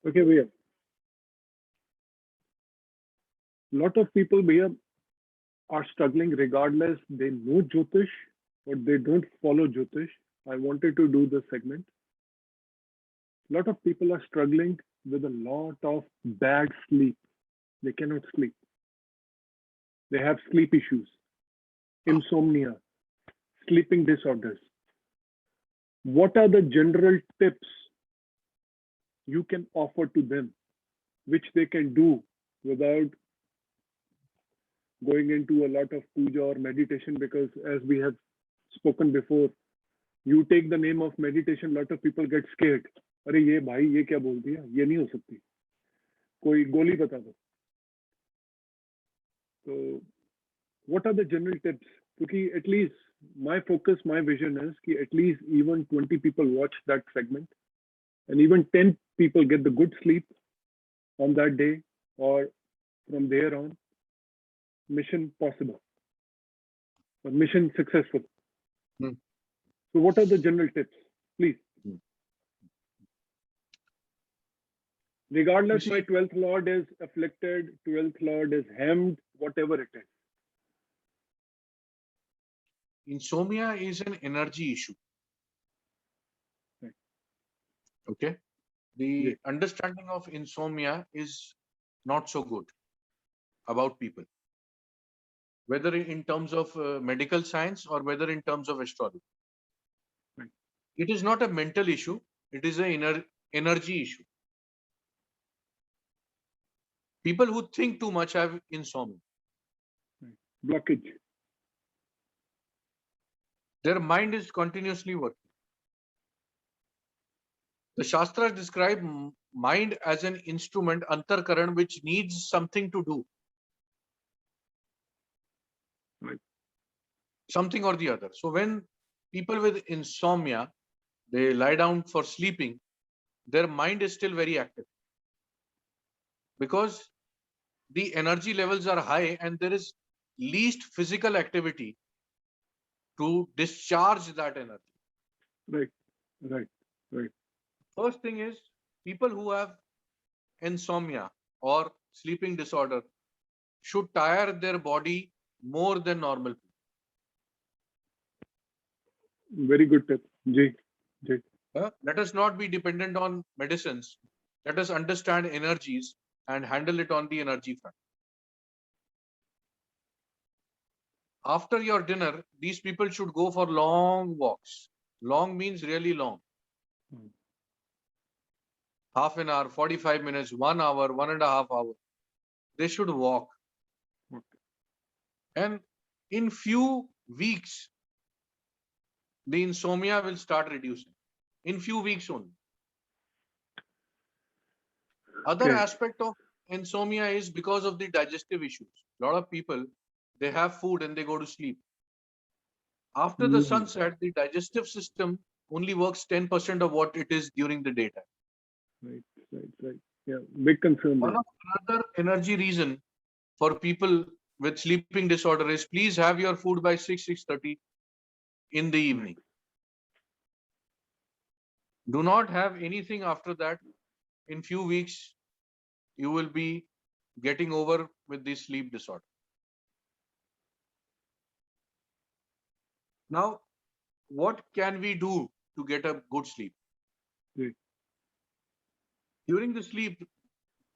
Okay, भैया. Lot of people, भैया, are struggling regardless. They know Jyotish, but they don't follow Jyotish. I wanted to do this segment. Lot of people are struggling with a lot of bad sleep. They cannot sleep. They have sleep issues, insomnia, sleeping disorders. What are the general tips you can offer to them, which they can do without going into a lot of puja or meditation? Because as we have spoken before, you take the name of meditation, lot of people get scared. अरे ये भाई ये क्या बोल दिया, ये नहीं हो सकती, कोई गोली बता दो. तो what are the general tips? क्योंकि at least my focus, my vision is कि at least even 20 people watch that segment and even 10 people get the good sleep on that day, or from there on, mission possible or mission successful. Hmm. So what are the general tips, please? Regardless, my 12th lord is afflicted, 12th lord is hemmed, whatever it is. Insomnia is an energy issue. Right. Okay. The Yes. understanding of insomnia is not so good about people, whether in terms of medical science or whether in terms of astrology. Right. It is not a mental issue. It is an energy issue. People who think too much have insomnia. Right. Blockage. Their mind is continuously working. The Shastras describe mind as an instrument, antarkaran, which needs something to do. Right. Something or the other. So when people with insomnia, they lie down for sleeping, their mind is still very active because the energy levels are high and there is least physical activity to discharge that energy. Right. Right. Right. First thing is, people who have insomnia or sleeping disorder should tire their body more than normal. Very good tip. Jay. Jay. Let us not be dependent on medicines. Let us understand energies and handle it on the energy front. After your dinner, these people should go for long walks. Long means really long. Half an hour, 45 minutes, 1 hour, 1.5 hours. They should walk. Okay. And in few weeks, the insomnia will start reducing. In few weeks only. Other Okay. aspect of insomnia is because of the digestive issues. A lot of people, they have food and they go to sleep. After the sunset, the digestive system only works 10% of what it is during the daytime. Right. Right. Right. Yeah. Big concern. One of the other energy reason for people with sleeping disorder is please have your food by 6:30 in the evening. Do not have anything after that. In few weeks, you will be getting over with this sleep disorder. Now, what can we do to get a good sleep? Right. During the sleep,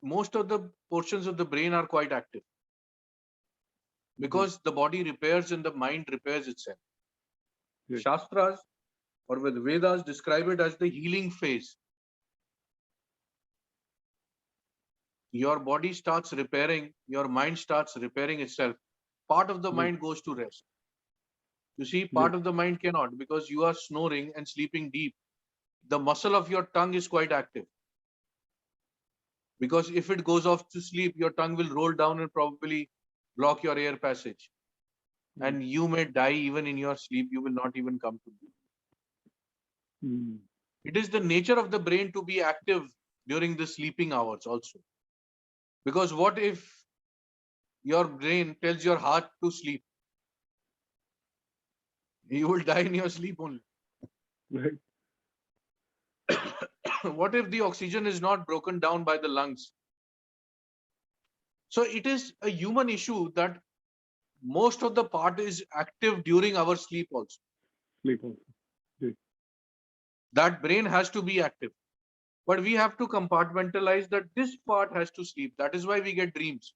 most of the portions of the brain are quite active because the body repairs and the mind repairs itself. Right. Shastras or with Vedas describe it as the healing phase. Your body starts repairing, your mind starts repairing itself. Part of the mind goes to rest. You see, part of the mind cannot because you are snoring and sleeping deep. The muscle of your tongue is quite active. Because if it goes off to sleep, your tongue will roll down and probably block your air passage. And you may die even in your sleep. You will not even come to sleep. It is the nature of the brain to be active during the sleeping hours also. Because what if your brain tells your heart to sleep? You will die in your sleep only. Right. what if the oxygen is not broken down by the lungs? So it is a human issue that most of the part is active during our sleep also. Sleep also. That brain has to be active. But we have to compartmentalize that this part has to sleep. That is why we get dreams.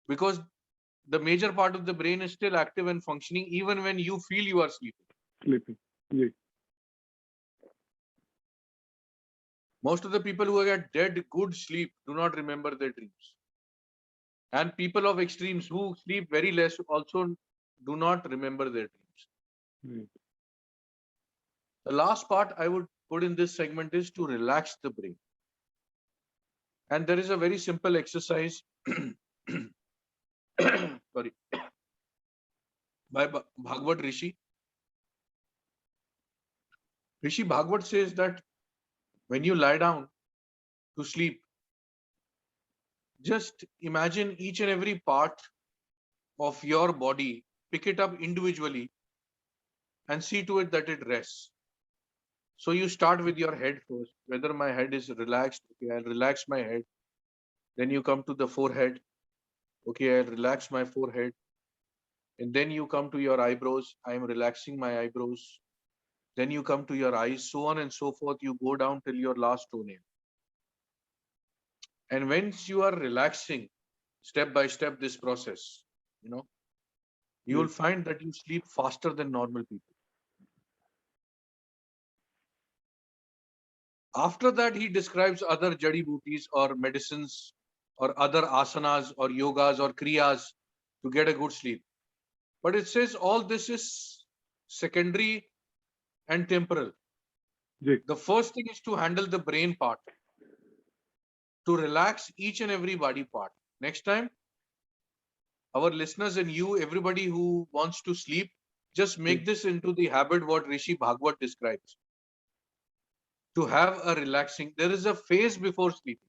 Because the major part of the brain is still active and functioning even when you feel you are sleeping. Sleeping. Yeah. Most of the people who get dead good sleep do not remember their dreams. And people of extremes who sleep very less also do not remember their dreams. Right. The last part I would put in this segment is to relax the brain. And there is a very simple exercise sorry, by Bhagavad Rishi. Rishi Bhagavad says that when you lie down to sleep, just imagine each and every part of your body, pick it up individually and see to it that it rests. So you start with your head first, whether my head is relaxed. Okay, I'll relax my head. Then you come to the forehead. Okay, I'll relax my forehead. And then you come to your eyebrows. I am relaxing my eyebrows. Then you come to your eyes, so on and so forth. You go down till your last toenail. And once you are relaxing step by step this process, you will find that you sleep faster than normal people. After that, he describes other jadi booties or medicines or other asanas or yogas or kriyas to get a good sleep. But it says all this is secondary and temporal. Yeah. The first thing is to handle the brain part, to relax each and every body part. Next time, our listeners and you, everybody who wants to sleep, just make this into the habit what Rishi Bhagavad describes. To have a relaxing, there is a phase before sleeping.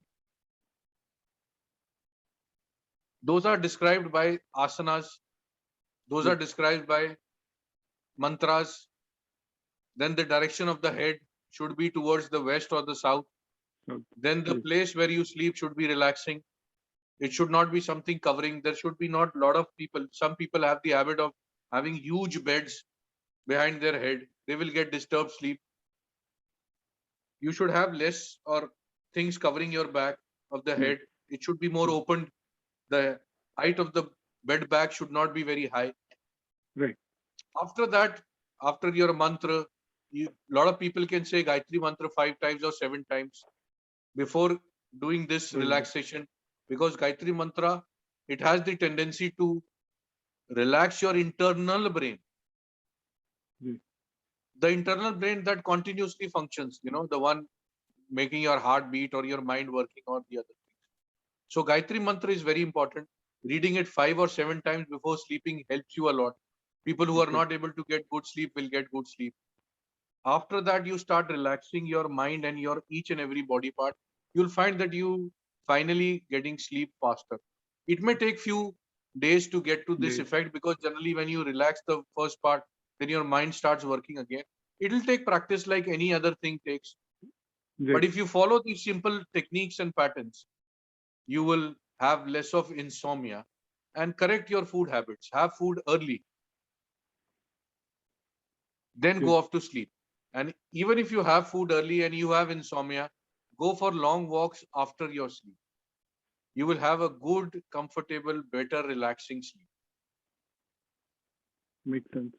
Those are described by asanas. Those are described by mantras. Then the direction of the head should be towards the west or the south. Then the place where you sleep should be relaxing. It should not be something covering. There should be not a lot of people. Some people have the habit of having huge beds behind their head. They will get disturbed sleep. You should have less or things covering your back of the head. It should be more open. The height of the bed back should not be very high. Right. After that, after your mantra, a lot of people can say Gayatri mantra 5 times or 7 times before doing this relaxation, because Gayatri mantra, it has the tendency to relax your internal brain. The internal brain that continuously functions, the one making your heart beat or your mind working or the other things. So Gayatri mantra is very important. Reading it 5 or 7 times before sleeping helps you a lot. People who are not able to get good sleep will get good sleep. After that, you start relaxing your mind and your each and every body part. You'll find that you finally getting sleep faster. It may take few days to get to this effect, because generally when you relax the first part, then your mind starts working again. It will take practice like any other thing takes. But if you follow these simple techniques and patterns, you will have less of insomnia and correct your food habits. Have food early, then go off to sleep. And even if you have food early and you have insomnia, go for long walks after your sleep. You will have a good, comfortable, better, relaxing sleep. Makes sense.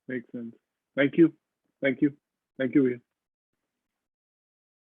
Makes sense. Thank you. Thank you. Thank you, Ian.